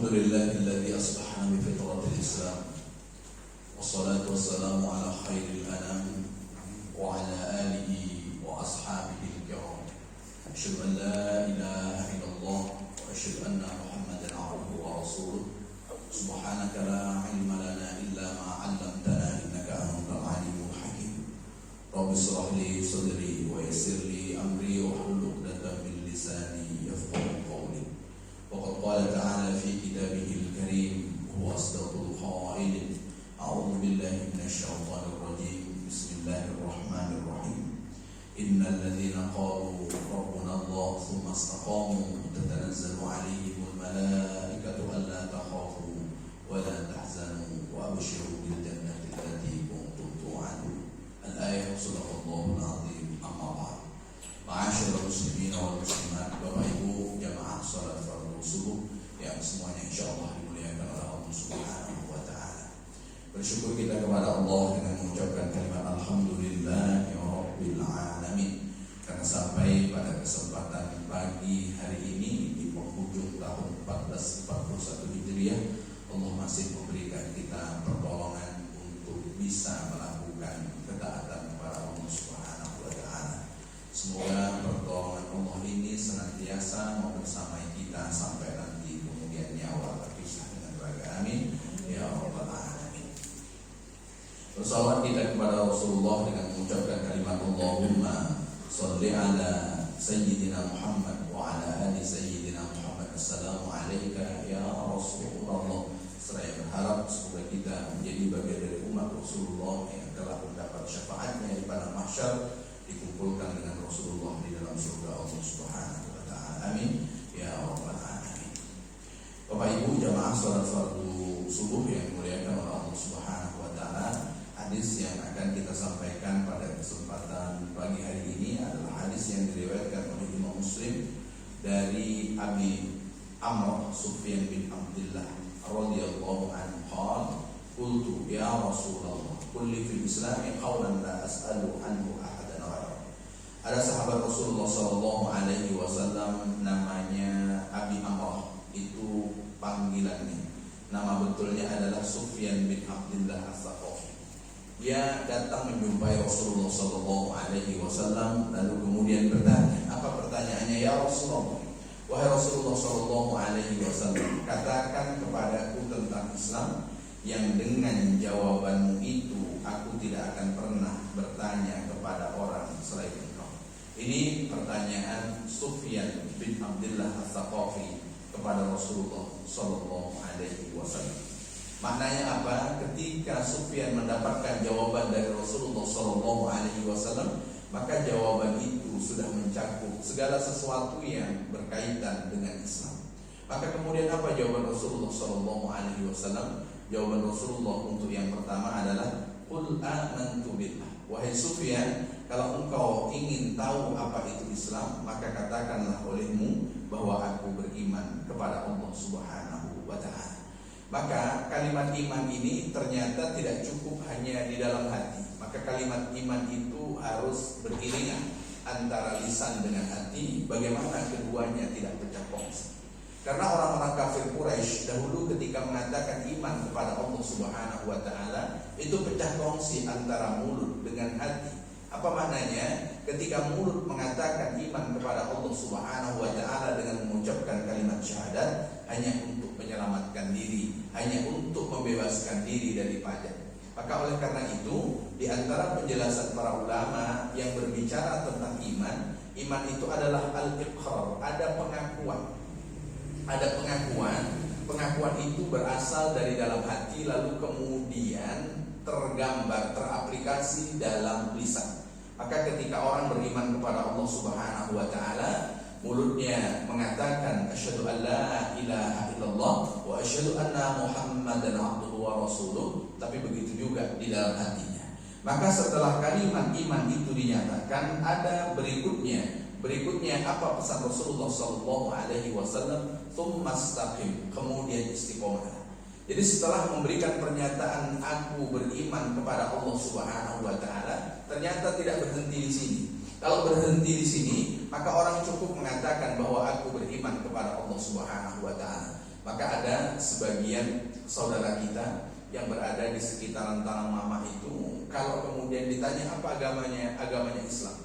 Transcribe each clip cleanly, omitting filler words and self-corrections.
Alhamdulillahilladzi asbahana bi fitratil Islam wassalatu wassalamu ala khairil anam wa ala alihi wa ashabihi al-kiram. Asyhadu an la ilaha illallah wa asyhadu anna Muhammadan abduhu wa rasuluh. Subhanaka la ilma lana illa ma 'allamtana innaka antal alimul hakim. Rabbi shrah li sadri wa yassir li amri wa hlul 'uqdatam min lisani yafqahu qawli. Waqad qala ta'ala fi kitabihil karim huwa asdaqul qailin. A'udzu billahi minasy syaithanir rajim. Bismillahirrahmanirrahim. Innal ladzina qalu rabbuna Allah tsumma istaqamu tatanazzalu 'alaihimul malaikatu alla takhafu wa la tahzanu wa abshiru bil jannati allati kuntum tu'adun. Al-ayah sadaqallahul 'azim. Amma ba'd. Ma'asyiral muslimin wal muslimat, Bapak Ibu jamaah salat fardu subuh yang semuanya insyaallah dimuliakan oleh Allah Subhanahu wa taala. Bersyukur kita kepada Allah dengan mengucapkan kalimat alhamdulillah ya rabbil alamin, karena sampai pada kesempatan pagi hari ini di penghujung tahun 1441 Hijriah, Allah masih memberikan kita pertolongan untuk bisa melakukan ketaatan kepada Allah Subhanahu wa taala. Semoga pertolongan Allah ini senantiasa membersamai kita sampai nanti kemudian nyawa terpisah dengan raga. Amin ya rabbal alamin. Bersalawat kita kepada Rasulullah dengan mengucapkan kalimat Allahumma sholli ala sayyidina Muhammad wa ala ali sayyidina Muhammad. Assalamu alayka ya Rasulullah. Saya berharap semoga kita menjadi bagian dari umat Rasulullah yang telah mendapat syafaatnya di padang mahsyar, dikumpulkan dengan Rasulullah di dalam surga Allah Subhanahu wa taala. Amin ya rabbal alamin. Bapak Ibu jamaah salat fardu subuh yang dimuliakan oleh Allah Subhanahu wa taala, hadis yang akan kita sampaikan pada kesempatan pagi hari ini adalah hadis yang diriwayatkan oleh Imam Muslim dari Abi Amr Sufyan bin Abdullah radhiyallahu anhu qala qultu ya Rasulullah kulli fil Islami qawlan la as'alu anhu ahadan. Ada sahabat Rasulullah sallallahu alaihi wasallam namanya Abi Amr, itu panggilannya. Nama betulnya adalah Sufyan bin Abdullah As-Saqafi. Dia datang menjumpai Rasulullah sallallahu alaihi wasallam lalu kemudian bertanya. Apa pertanyaannya? Ya Rasulullah, wahai Rasulullah sallallahu alaihi wasallam, katakan kepadaku tentang Islam yang dengan jawabanmu itu aku tidak akan pernah bertanya kepada orang selain engkau. Ini pertanyaan Sufyan bin Abdullah As-Saqafi kepada Rasulullah sallallahu alaihi wasallam. Maknanya apa? Ketika Sufyan mendapatkan jawaban dari Rasulullah sallallahu alaihi wasallam, maka jawaban itu sudah mencakup segala sesuatu yang berkaitan dengan Islam. Maka kemudian apa jawaban Rasulullah sallallahu alaihi wasallam? Jawaban Rasulullah untuk yang pertama adalah qul amantu billah. Wahai Sufyan, kalau engkau ingin tahu apa itu Islam, maka katakanlah olehmu bahwa aku beriman kepada Allah Subhanahu wa taala. Maka kalimat iman ini ternyata tidak cukup hanya di dalam hati. Maka kalimat iman itu harus beriringan antara lisan dengan hati. Bagaimana keduanya tidak pecah kongsi? Karena orang-orang kafir Quraisy dahulu ketika mengatakan iman kepada Allah Subhanahu wa taala, itu pecah kongsi antara mulut dengan hati. Apa maknanya? Ketika mulut mengatakan iman kepada Allah Subhanahu wa taala dengan mengucapkan kalimat syahadat hanya untuk menyelamatkan diri, hanya untuk membebaskan diri dari pajak. Maka oleh karena itu, di antara penjelasan para ulama yang berbicara tentang iman itu adalah al-iqrar, ada pengakuan. Ada pengakuan itu berasal dari dalam hati lalu kemudian tergambar, teraplikasi dalam lisan. Maka ketika orang beriman kepada Allah Subhanahu wa taala, mulutnya mengatakan asyhadu an la ilaha illallah wa asyhadu anna Muhammadan abduhu wa rasuluh, tapi begitu juga di dalam hatinya. Maka setelah kalimat iman itu dinyatakan, ada berikutnya apa pesan Rasulullah sallallahu alaihi wasallam? Tsumastaqim, kemudian istiqomah. Jadi setelah memberikan pernyataan aku beriman kepada Allah Subhanahu wa taala, ternyata tidak berhenti di sini. Kalau berhenti di sini, maka orang cukup mengatakan bahwa aku beriman kepada Allah Subhanahu wa taala. Maka ada sebagian saudara kita yang berada di sekitaran tanah Mamah itu, kalau kemudian ditanya apa agamanya Islam,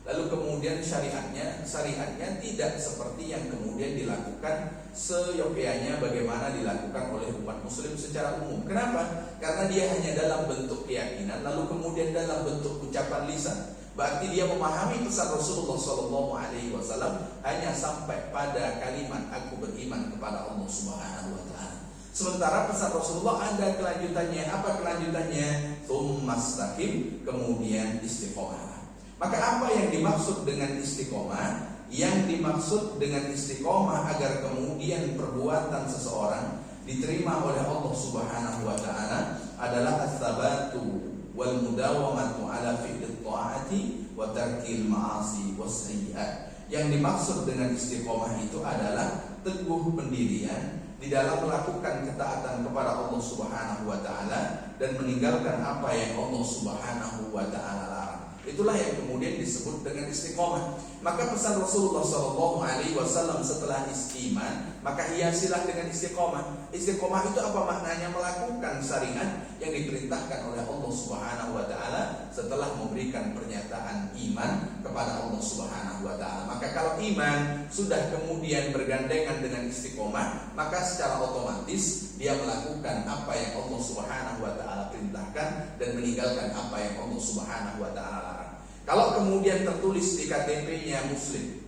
lalu kemudian syariatnya tidak seperti yang kemudian dilakukan seyogyanya bagaimana dilakukan oleh umat muslim secara umum. Kenapa? Karena dia hanya dalam bentuk keyakinan, lalu kemudian dalam bentuk ucapan lisan. Berarti dia memahami pesan Rasulullah SAW hanya sampai pada kalimat aku beriman kepada Allah Subhanahu Wa Taala. Sementara pesan Rasulullah ada kelanjutannya. Apa kelanjutannya? Tsumastaqim, kemudian istiqomah. Maka apa yang dimaksud dengan istiqomah? Yang dimaksud dengan istiqomah agar kemudian perbuatan seseorang diterima oleh Allah Subhanahu Wa Taala adalah as-sabatu wal mudawamatu ala fi'lit ta'ati wa tarkil ma'asi was-sayyi'at. Yang dimaksud dengan istiqomah itu adalah teguh pendirian di dalam melakukan ketaatan kepada Allah Subhanahu Wa Taala dan meninggalkan apa yang Allah Subhanahu Wa Taala larang. Itulah yang kemudian disebut dengan istiqomah. Maka pesan Rasulullah SAW setelah istiman, maka hiasilah dengan istiqomah. Istiqomah itu apa maknanya? Melakukan syariat yang diperintahkan oleh Allah Subhanahu Wa Taala setelah memberikan pernyataan iman kepada Allah Subhanahu Wa Taala. Maka kalau iman sudah kemudian bergandengan dengan istiqomah, maka secara otomatis dia melakukan apa yang Allah Subhanahu Wa Taala perintahkan dan meninggalkan apa yang Allah Subhanahu Wa Taala larang. Kalau kemudian tertulis di KTP-nya Muslim,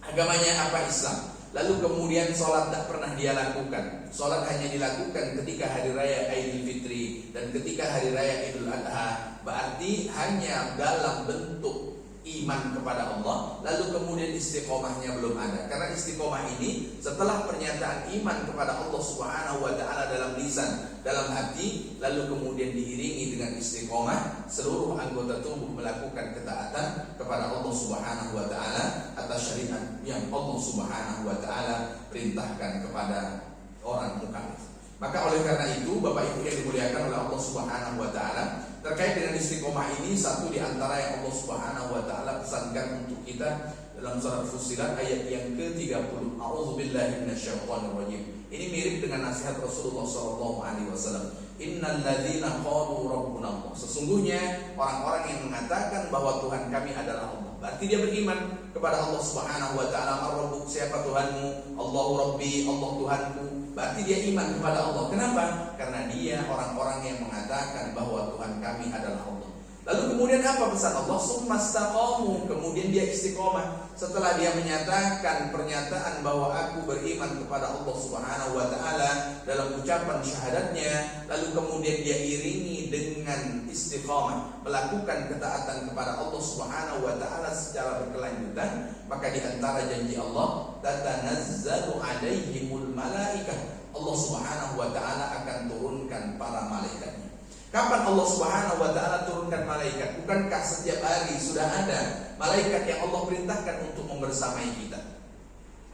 agamanya apa? Islam. Lalu kemudian sholat tak pernah dia lakukan. Sholat hanya dilakukan ketika hari raya Idul Fitri dan ketika hari raya Idul Adha. Berarti hanya dalam bentuk iman kepada Allah, lalu kemudian istiqomahnya belum ada. Karena istiqomah ini setelah pernyataan iman kepada Allah Subhanahu Wa Taala dalam lisan, dalam hati, lalu kemudian diiringi dengan istiqomah, seluruh anggota tubuh melakukan ketaatan kepada Allah Subhanahu Wa Taala atas syariat yang Allah Subhanahu Wa Taala perintahkan kepada orang mukallaf. Maka oleh karena itu, Bapak Ibu yang dimuliakan oleh Allah Subhanahu Wa Taala, terkait dengan istiqomah ini, satu di antara yang Allah Subhanahu Wa Taala pesankan untuk kita dalam surat Fussilat ayat yang ke-30. A'udzubillahi minasyaitonirrajim. Ini mirip dengan nasihat Rasulullah SAW. Innal ladzina qalu rabbuna Allah. Sesungguhnya orang-orang yang mengatakan bahwa Tuhan kami adalah Allah. Berarti dia beriman kepada Allah Subhanahu Wa Taala. Ar-Rabbuk, siapa Tuhanmu? Allahu Rabbi, Allah Tuhanku. Berarti dia iman kepada Allah. Kenapa? Karena dia orang-orang yang mengatakan bahwa Tuhan kami adalah Allah. Lalu kemudian apa pesan Allah? Tsumastaqamu, kemudian dia istiqomah. Setelah dia menyatakan pernyataan bahwa aku beriman kepada Allah Subhanahu Wa Taala dalam ucapan syahadatnya, lalu kemudian dia iringi dengan istiqomah, melakukan ketaatan kepada Allah Subhanahu Wa Taala secara berkelanjutan. Maka di antara janji Allah, tatanazzalu alaihimul malaikah, Allah Subhanahu Wa Taala akan turunkan para malaikatnya. Kapan Allah Subhanahu Wa Taala turunkan malaikat? Bukankah setiap hari sudah ada malaikat yang Allah perintahkan untuk membersamai kita?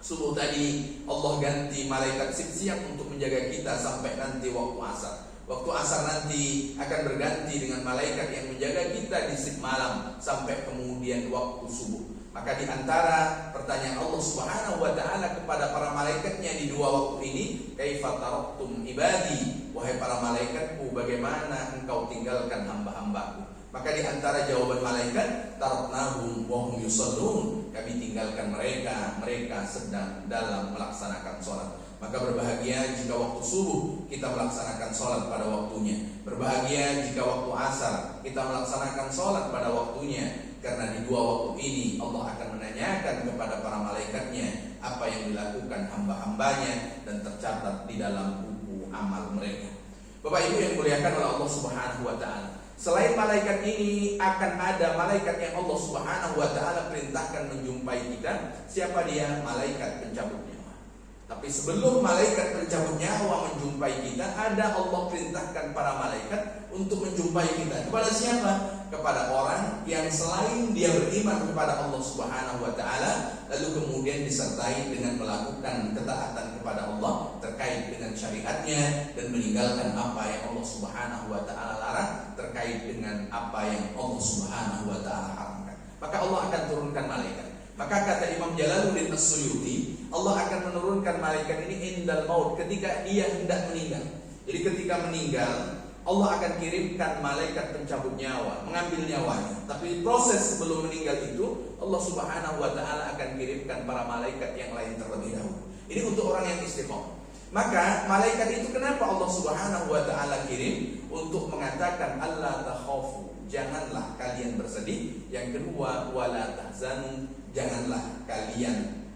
Subuh tadi Allah ganti malaikat siang untuk menjaga kita sampai nanti waktu asar. Waktu asar nanti akan berganti dengan malaikat yang menjaga kita di sip malam sampai kemudian waktu subuh. Maka di antara pertanyaan Allah Subhanahu Wa Taala kepada para malaikatnya di dua waktu ini, kaifa taraktum ibadi, wahai para malaikatku, bagaimana engkau tinggalkan hamba-hambaku? Maka di antara jawaban malaikat, taraknahum wa hum yusallun, kami tinggalkan mereka sedang dalam melaksanakan sholat. Maka berbahagia jika waktu subuh kita melaksanakan sholat pada waktunya. Berbahagia jika waktu asar kita melaksanakan sholat pada waktunya. Karena di dua waktu ini Allah akan menanyakan kepada para malaikatnya apa yang dilakukan hamba-hambanya dan tercatat di dalam buku amal mereka. Bapak Ibu yang dimuliakan oleh Allah Subhanahu Wa Taala, selain malaikat ini akan ada malaikat yang Allah Subhanahu Wa Taala perintahkan menjumpai kita. Siapa dia? Malaikat pencabut nyawa. Tapi sebelum malaikat pencabut nyawa menjumpai kita, ada Allah perintahkan para malaikat untuk menjumpai kita. Kepada siapa? Kepada orang yang selain dia beriman kepada Allah Subhanahu Wa Taala, lalu kemudian disertai dengan melakukan ketaatan kepada Allah terkait dengan syariatnya dan meninggalkan apa yang Allah Subhanahu Wa Taala larang terkait dengan apa yang Allah Subhanahu Wa Taala haramkan. Maka Allah akan turunkan malaikat. Maka kata Imam Jalaluddin As-Suyuti, Allah akan menurunkan malaikat ini indal maut, ketika dia hendak meninggal. Jadi ketika meninggal, Allah akan kirimkan malaikat pencabut nyawa, mengambil nyawanya. Tapi proses sebelum meninggal itu, Allah Subhanahu wa Ta'ala akan kirimkan para malaikat yang lain terlebih dahulu. Ini untuk orang yang istiqomah. Maka malaikat itu kenapa Allah Subhanahu wa Ta'ala kirim? Untuk mengatakan Allah takhafu, janganlah kalian bersedih. Yang kedua, wala tahzanu, janganlah kalian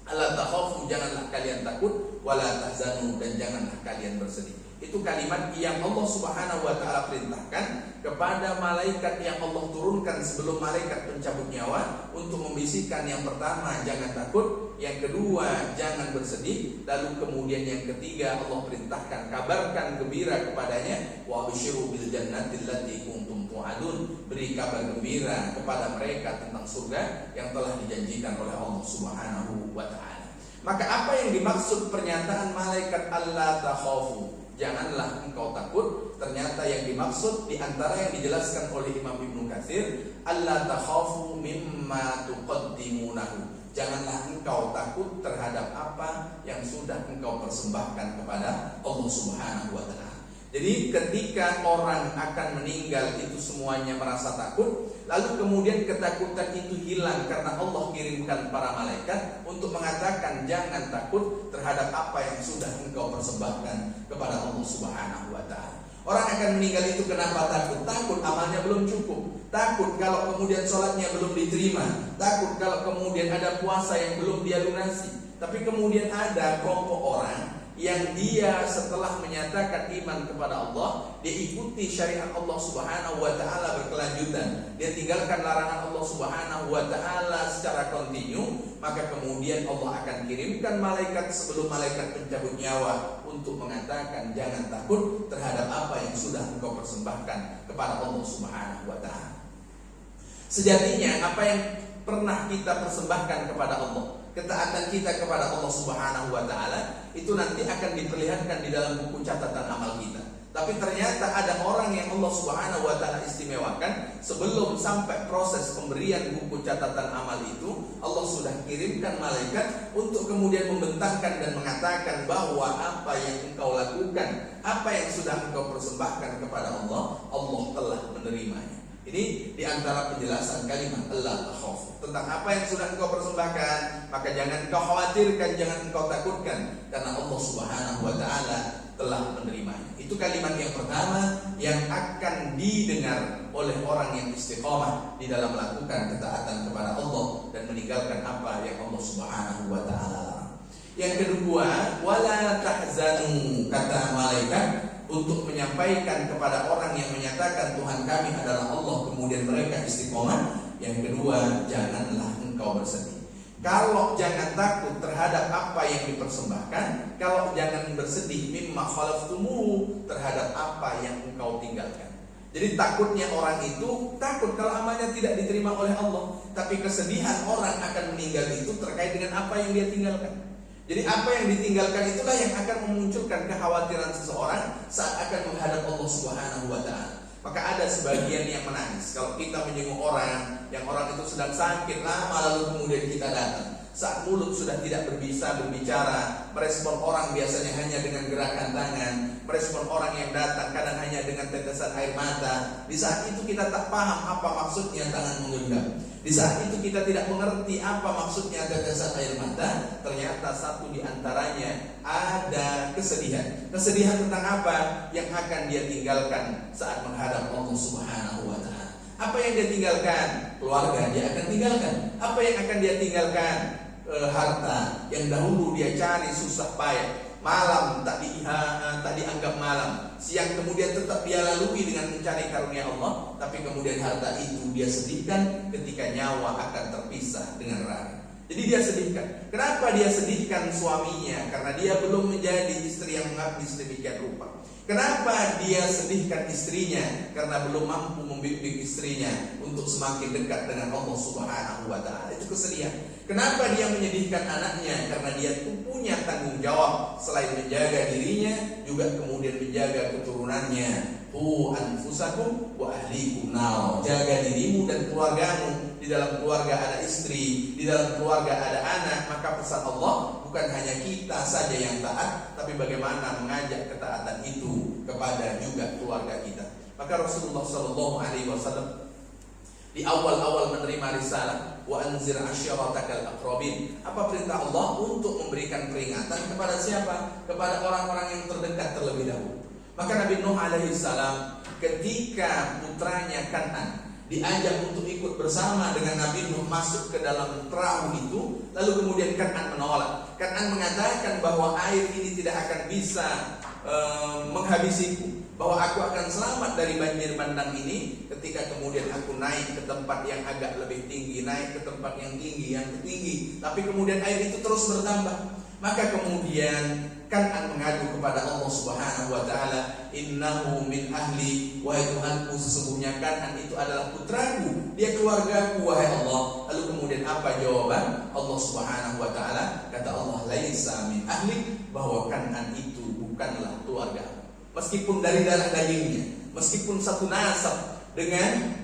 Allah takhafu, janganlah kalian takut, wala tahzanu, dan janganlah kalian bersedih. Itu kalimat yang Allah Subhanahu wa Ta'ala perintahkan kepada malaikat yang Allah turunkan sebelum malaikat pencabut nyawa, untuk membisikkan yang pertama, jangan takut, yang kedua, jangan bersedih, lalu kemudian yang ketiga Allah perintahkan, kabarkan gembira kepadanya, wa absyiru bil jannati allati kuntum tu'adun, beri kabar gembira kepada mereka tentang surga yang telah dijanjikan oleh Allah Subhanahu wa Ta'ala. Maka apa yang dimaksud pernyataan malaikat Allah takhafu, janganlah engkau takut? Ternyata yang dimaksud di antara yang dijelaskan oleh Imam Ibnu Katsir, Allah takhafu mimma tuqaddimunahu, janganlah engkau takut terhadap apa yang sudah engkau persembahkan kepada Allah Subhanahu wa Ta'ala. Jadi ketika orang akan meninggal itu semuanya merasa takut, lalu kemudian ketakutan itu hilang karena Allah kirimkan para malaikat untuk mengatakan jangan takut terhadap apa yang sudah engkau persembahkan kepada Allah Subhanahu wa Ta'ala. Orang akan meninggal itu kenapa takut? Takut amalnya belum cukup, takut kalau kemudian sholatnya belum diterima, takut kalau kemudian ada puasa yang belum dia lunasi. Tapi kemudian ada kelompok orang yang dia setelah menyatakan iman kepada Allah, dia ikuti syariat Allah Subhanahu wa Ta'ala berkelanjutan, dia tinggalkan larangan Allah Subhanahu wa Ta'ala secara kontinu, maka kemudian Allah akan kirimkan malaikat sebelum malaikat pencabut nyawa untuk mengatakan jangan takut terhadap apa yang sudah engkau persembahkan kepada Allah Subhanahu wa Ta'ala. Sejatinya apa yang pernah kita persembahkan kepada Allah, ketaatan kita kepada Allah Subhanahu wa Ta'ala, itu nanti akan diperlihatkan di dalam buku catatan amal kita. Tapi ternyata ada orang yang Allah Subhanahu wa Ta'ala istimewakan, sebelum sampai proses pemberian buku catatan amal itu, Allah sudah kirimkan malaikat untuk kemudian membentangkan dan mengatakan bahwa apa yang engkau lakukan, apa yang sudah engkau persembahkan kepada Allah, Allah telah menerimanya. Ini diantara penjelasan kalimat Allah takhaf tentang apa yang sudah engkau persembahkan, maka jangan engkau khawatirkan, jangan engkau takutkan, karena Allah Subhanahu wa Ta'ala telah menerimanya. Itu kalimat yang pertama yang akan didengar oleh orang yang istiqomah di dalam melakukan ketaatan kepada Allah dan meninggalkan apa yang Allah Subhanahu wa Ta'ala larang. Yang kedua, wala tahzanu, kata malaikat untuk menyampaikan kepada orang yang menyatakan Tuhan kami adalah Allah, kemudian mereka istiqomah. Yang kedua, janganlah engkau bersedih. Kalau jangan takut terhadap apa yang dipersembahkan, kalau jangan bersedih mimma khalaftumu, terhadap apa yang engkau tinggalkan. Jadi takutnya orang itu takut kalau amalnya tidak diterima oleh Allah, tapi kesedihan orang akan meninggal itu terkait dengan apa yang dia tinggalkan. Jadi apa yang ditinggalkan itulah yang akan memunculkan kekhawatiran seseorang saat akan menghadap Allah Subhanahu wa Ta'ala. Maka ada sebagian yang menangis kalau kita menyinggung orang yang orang itu sedang sakit lama, lalu kemudian kita datang. Saat mulut sudah tidak bisa berbicara, merespon orang biasanya hanya dengan gerakan tangan, merespon orang yang datang kadang hanya dengan tetesan air mata. Di saat itu kita tak paham apa maksudnya tangan menggenggam. Di saat itu kita tidak mengerti apa maksudnya tetesan air mata. Ternyata satu di antaranya ada kesedihan. Kesedihan tentang apa yang akan dia tinggalkan saat menghadap Allah Subhanahu wa Ta'ala. Apa yang dia tinggalkan? Keluarga dia akan tinggalkan. Apa yang akan dia tinggalkan? Harta yang dahulu dia cari susah payah. Malam tak dianggap malam, siang kemudian tetap dia lalui dengan mencari karunia Allah, tapi kemudian harta itu dia sedihkan ketika nyawa akan terpisah dengan raga. Jadi dia sedihkan. Kenapa dia sedihkan suaminya? Karena dia belum menjadi istri yang mengabdi sedemikian rupa. Kenapa dia sedihkan istrinya? Karena belum mampu membimbing istrinya untuk semakin dekat dengan Allah Subhanahu wa Ta'ala. Itu kesedihan. Kenapa dia menyedihkan anaknya? Karena dia punya tanggung jawab selain menjaga dirinya, juga kemudian menjaga keturunannya. Qu anfusakum wa ahlikum nar. Jaga dirimu dan keluargamu di dalam keluarga ada istri, di dalam keluarga ada anak, maka pesan Allah bukan hanya kita saja yang taat, tapi bagaimana mengajak ketaatan itu kepada juga keluarga kita. Maka Rasulullah SAW di awal-awal menerima risalah, wa anzir asyiratakal aqrabin. Apa perintah Allah? Untuk memberikan peringatan kepada siapa? Kepada orang-orang yang terdekat terlebih dahulu. Maka Nabi Nuh alaihi salam ketika putranya Kan'an diajak untuk ikut bersama dengan Nabi Nuh masuk ke dalam perahu itu, lalu kemudian Kan'an menolak. Kan'an mengatakan bahwa air ini tidak akan bisa menghabisiku, bahwa aku akan selamat dari banjir bandang ini ketika kemudian aku naik ke tempat yang agak lebih tinggi, naik ke tempat yang tinggi, yang tinggi. Tapi kemudian air itu terus bertambah. Maka kemudian Kan'an mengadu kepada Allah Subhanahu wa taala, innahu min ahli, wahai Tuhanku, sesungguhnya Kan'an itu adalah putraku, dia keluargaku wahai Allah. Lalu kemudian apa jawaban Allah Subhanahu wa taala? Kata Allah, laisa min ahli, bahwa Kan'an itu bukanlah keluarga. Meskipun dari darah dagingnya, meskipun satu nasab dengan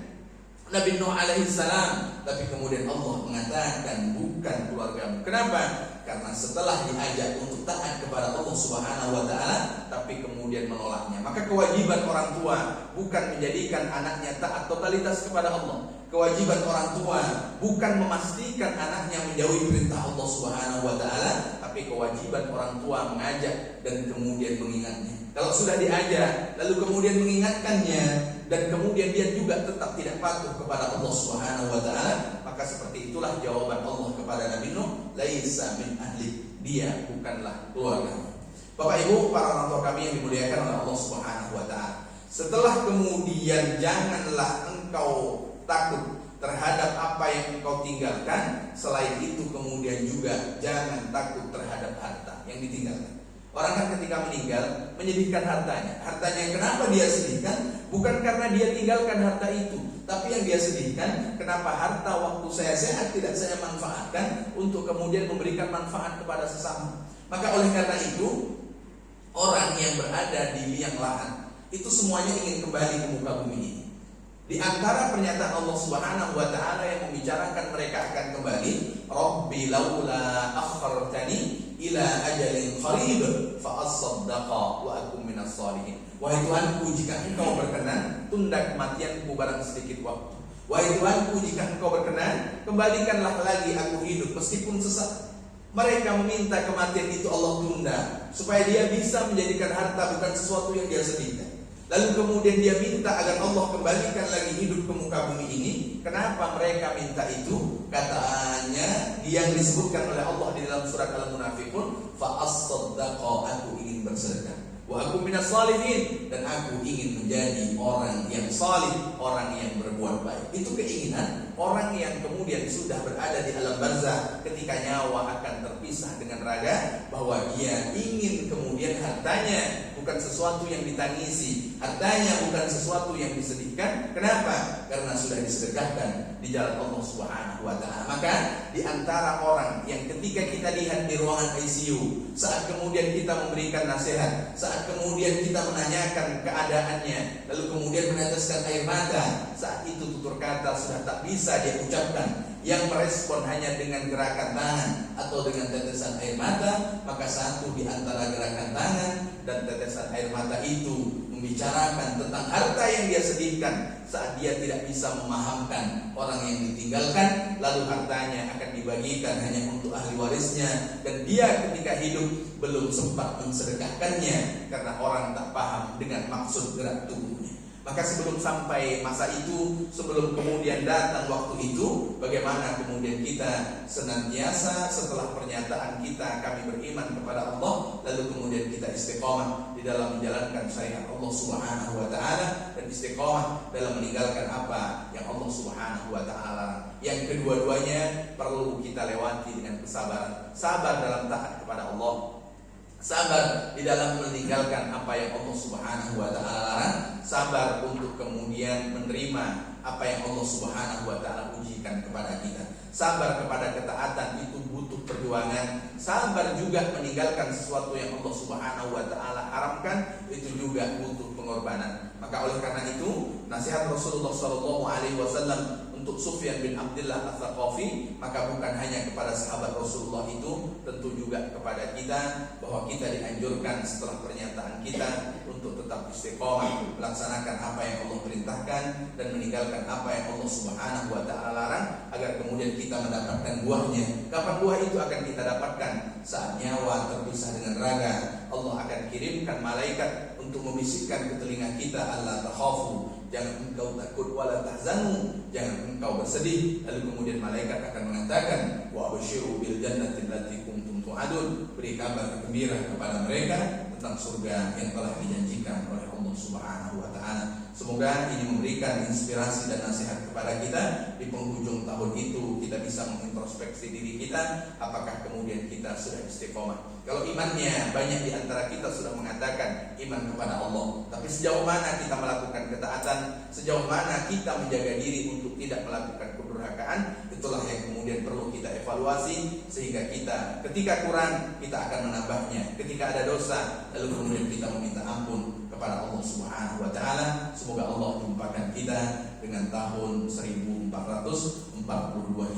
Nabi Nuh alaihi salam, tapi kemudian Allah mengatakan bukan keluargamu. Kenapa? Karena setelah diajak untuk taat kepada Allah Subhanahu wa taala, tapi kemudian menolaknya. Maka kewajiban orang tua bukan menjadikan anaknya taat totalitas kepada Allah. Kewajiban orang tua bukan memastikan anaknya menjauhi perintah Allah Subhanahu wa taala, tapi kewajiban orang tua mengajak dan kemudian mengingatnya. Kalau sudah diajak lalu kemudian mengingatkannya dan kemudian dia juga tetap tidak patuh kepada Allah Subhanahu wa taala, maka seperti itulah jawaban Allah kepada Nabi Nuh, laisa min ahli, dia bukanlah keluarga. Bapak Ibu, para orang tua kami yang dimuliakan oleh Allah Subhanahu wa taala. Setelah kemudian janganlah engkau takut terhadap apa yang engkau tinggalkan, selain itu kemudian juga jangan takut terhadap harta yang ditinggalkan. Orang kan ketika meninggal menyedihkan hartanya. Hartanya kenapa dia sedihkan? Bukan karena dia tinggalkan harta itu, tapi yang dia sedihkan, kenapa harta waktu saya sehat tidak saya manfaatkan untuk kemudian memberikan manfaat kepada sesama. Maka oleh karena itu, orang yang berada di liang lahat itu semuanya ingin kembali ke muka bumi ini. Di antara pernyataan Allah Subhanahu wa taala yang membicarakan mereka akan kembali, Rabbi laula akhartani ila ajalin qarib fa asaddaqa wa akum minas shalihin. Wahai Tuhanku, jika engkau berkenan, tunda kematianku barang sedikit waktu. Wahai Tuhanku, jika engkau berkenan, kembalikanlah lagi aku hidup meskipun sesaat. Mereka meminta kematian itu Allah tunda supaya dia bisa menjadikan harta bukan sesuatu yang dia sedihkan. Lalu kemudian dia minta agar Allah kembalikan lagi hidup ke muka bumi ini. Kenapa mereka minta itu? Katanya yang disebutkan oleh Allah di dalam surat Al-Munafiqun, fa as-saddaqa, aku ingin bersedekah, wa aku minas shalihin, dan aku ingin menjadi orang yang salih, orang yang berbuat baik. Itu keinginan orang yang kemudian sudah berada di alam barzah ketika nyawa akan terpisah dengan raga, bahwa dia ingin kemudian hartanya bukan sesuatu yang ditangisi, hartanya bukan sesuatu yang disedihkan. Kenapa? Karena sudah disedekahkan di jalan Allah Subhanahu wa taala. Maka di antara orang yang ketika kita lihat di ruangan ICU, saat kemudian kita memberikan nasihat, saat kemudian kita menanyakan keadaannya, lalu kemudian meneteskan air mata, saat itu tutur kata sudah tak bisa dia ucapkan, yang merespon hanya dengan gerakan tangan atau dengan tetesan air mata, maka satu di antara gerakan tangan dan tetesan air mata itu membicarakan tentang harta yang dia sedihkan saat dia tidak bisa memahamkan orang yang ditinggalkan, lalu hartanya akan dibagikan hanya untuk ahli warisnya, dan dia ketika hidup belum sempat mensedekahkannya karena orang tak paham dengan maksud gerak tubuhnya. Maka sebelum sampai masa itu, sebelum kemudian datang waktu itu, bagaimana kemudian kita senantiasa setelah pernyataan kita kami beriman kepada Allah, lalu kemudian kita istiqomah di dalam menjalankan syariat Allah Subhanahu wa taala, dan istiqomah dalam meninggalkan apa yang Allah Subhanahu wa taala. Yang kedua-duanya perlu kita lewati dengan kesabaran. Sabar dalam taat kepada Allah, sabar di dalam meninggalkan apa yang Allah Subhanahu wa taala larang, sabar untuk kemudian menerima apa yang Allah Subhanahu wa taala ujikan kepada kita. Sabar kepada ketaatan itu butuh perjuangan. Sabar juga meninggalkan sesuatu yang Allah Subhanahu wa taala haramkan, itu juga butuh pengorbanan. Maka oleh karena itu, nasihat Rasulullah SAW untuk Sufyan bin Abdullah Ats-Tsaqafi, maka bukan hanya kepada sahabat Rasulullah itu, tentu juga kepada kita, bahwa kita dianjurkan setelah pernyataan kita untuk tetap istiqomah, melaksanakan apa yang Allah perintahkan dan meninggalkan apa yang Allah Subhanahu wa taala larang, agar kemudian kita mendapatkan buahnya. Kapan buah itu akan kita dapatkan? Saat nyawa terpisah dengan raga, Allah akan kirimkan malaikat untuk membisikkan ke telinga kita, Allah takhafu, jangan engkau takut, wala tahzanu, jangan engkau bersedih. Lalu kemudian malaikat akan mengatakan, wa absyiru bil jannati allati kuntum tu'adun, beri kabar gembira kepada mereka tentang surga yang telah dijanjikan oleh Allah Subhanahu wa taala. Semoga ini memberikan inspirasi dan nasihat kepada kita di penghujung tahun itu. Kita bisa mengintrospeksi diri kita, apakah kemudian kita sudah istiqomah. Kalau imannya, banyak di antara kita sudah mengatakan iman kepada Allah, tapi sejauh mana kita melakukan ketaatan, sejauh mana kita menjaga diri untuk tidak melakukan kedurhakaan, itulah yang kemudian perlu kita evaluasi, sehingga kita ketika kurang, kita akan menambahnya. Ketika ada dosa, lalu kemudian kita meminta ampun kepada Allah Subhanahu wa taala. Semoga Allah jumpakan kita dengan tahun 1442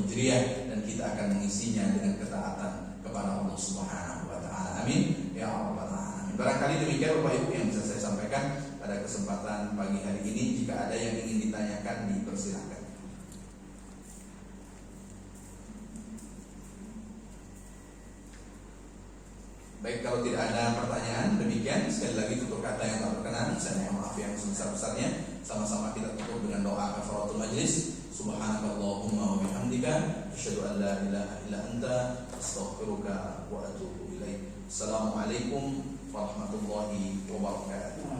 Hijriah dan kita akan mengisinya dengan ketaatan kepada Allah Subhanahu wa taala. Amin ya rabbal alamin. Barangkali demikian Bapak Ibu yang bisa saya sampaikan pada kesempatan pagi hari ini. Jika ada yang ingin ditanyakan, dipersilakan. Baik, kalau tidak ada pertanyaan, demikian. Sekali lagi tutur kata yang tak berkenan, saya mohon maaf yang sebesar-besarnya. Sama-sama kita tutup dengan doa kafaratul majlis. Subhanakallahumma wa bihamdika, asyhadu an la ilaha illa anta, astaghfiruka wa atubu ilaik. Assalamualaikum warahmatullahi wabarakatuh.